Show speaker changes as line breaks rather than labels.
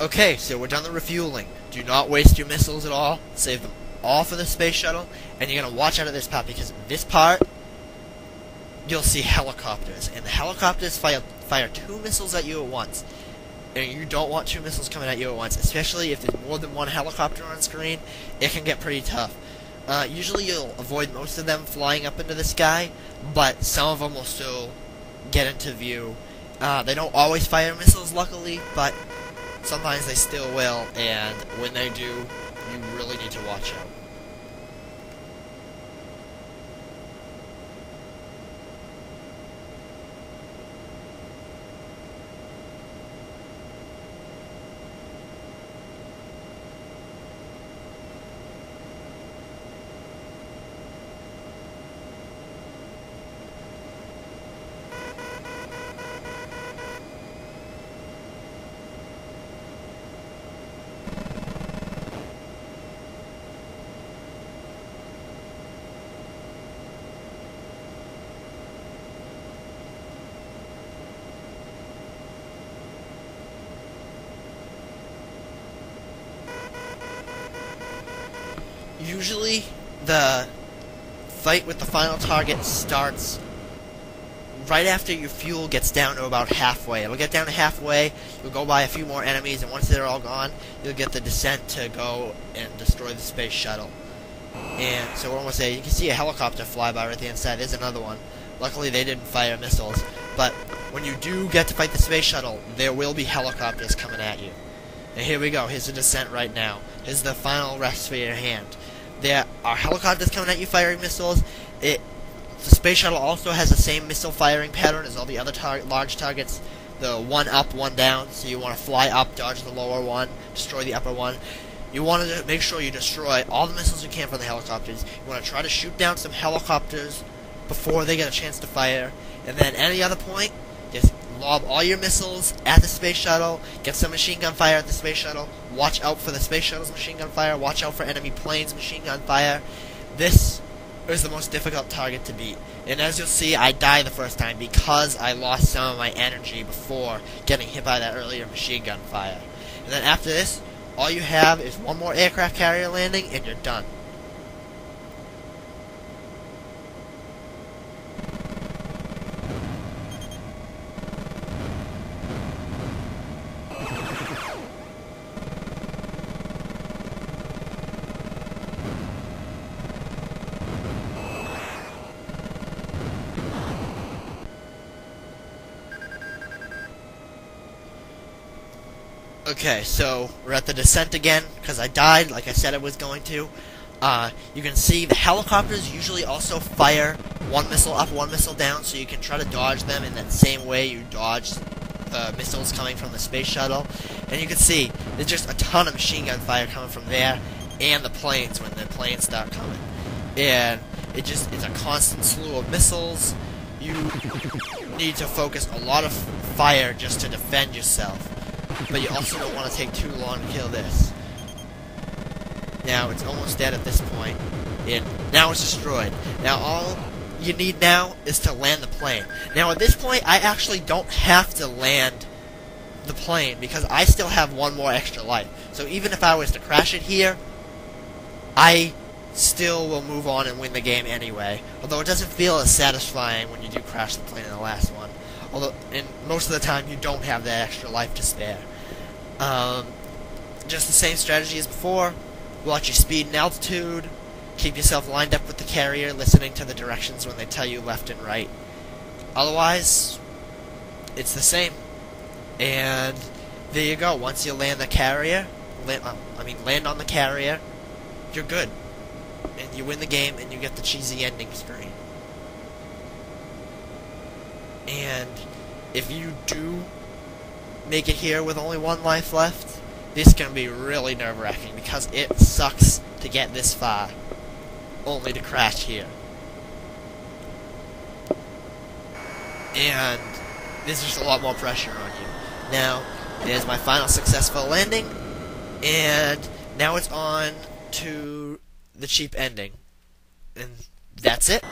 Okay, so we're done the refueling. Do not waste your missiles at all. Save them all for the space shuttle. And you're going to watch out of this part, because this part, you'll see helicopters. And the helicopters fire 2 missiles at you at once. And you don't want 2 missiles coming at you at once, especially if there's more than one helicopter on screen. It can get pretty tough. Usually you'll avoid most of them flying up into the sky, but some of them will still get into view. They don't always fire missiles, luckily, but sometimes they still will, and when they do, you really need to watch out. Usually, the fight with the final target starts right after your fuel gets down to about halfway. It'll get down to halfway, you'll go by a few more enemies, and once they're all gone, you'll get the descent to go and destroy the space shuttle. And so what I'm going to say, you can see a helicopter fly by right at the inside. There's another one. Luckily, they didn't fire missiles. But when you do get to fight the space shuttle, there will be helicopters coming at you. And here we go. Here's the descent right now. Here's the final rest for your hand. There are helicopters coming at you firing missiles. The space shuttle also has the same missile firing pattern as all the other large targets. The one up, one down. So you want to fly up, dodge the lower one, destroy the upper one. You want to make sure you destroy all the missiles you can from the helicopters. You want to try to shoot down some helicopters before they get a chance to fire. And then any other point, just lob all your missiles at the space shuttle, get some machine gun fire at the space shuttle, watch out for the space shuttle's machine gun fire, watch out for enemy planes' machine gun fire. This is the most difficult target to beat. And as you'll see, I died the first time because I lost some of my energy before getting hit by that earlier machine gun fire. And then after this, all you have is one more aircraft carrier landing and you're done. Okay, so we're at the descent again, because I died, like I said I was going to. You can see the helicopters usually also fire one missile up, one missile down, so you can try to dodge them in that same way you dodge the missiles coming from the space shuttle. And you can see, there's just a ton of machine gun fire coming from there, and the planes when the planes start coming. And it's a constant slew of missiles. You need to focus a lot of fire just to defend yourself. But you also don't want to take too long to kill this. Now, it's almost dead at this point. And now it's destroyed. Now, all you need now is to land the plane. Now, at this point, I actually don't have to land the plane, because I still have one more extra life. So even if I was to crash it here, I still will move on and win the game anyway. Although it doesn't feel as satisfying when you do crash the plane in the last one. Although, and most of the time, you don't have that extra life to spare. Just the same strategy as before. Watch your speed and altitude. Keep yourself lined up with the carrier, listening to the directions when they tell you left and right. Otherwise, it's the same. And there you go. Once you land the carrier, land on the carrier, you're good. And you win the game, and you get the cheesy ending screen. And if you do make it here with only one life left, this can be really nerve-wracking, because it sucks to get this far, only to crash here. And there's just a lot more pressure on you. Now, there's my final successful landing, and now it's on to the cheap ending. And that's it.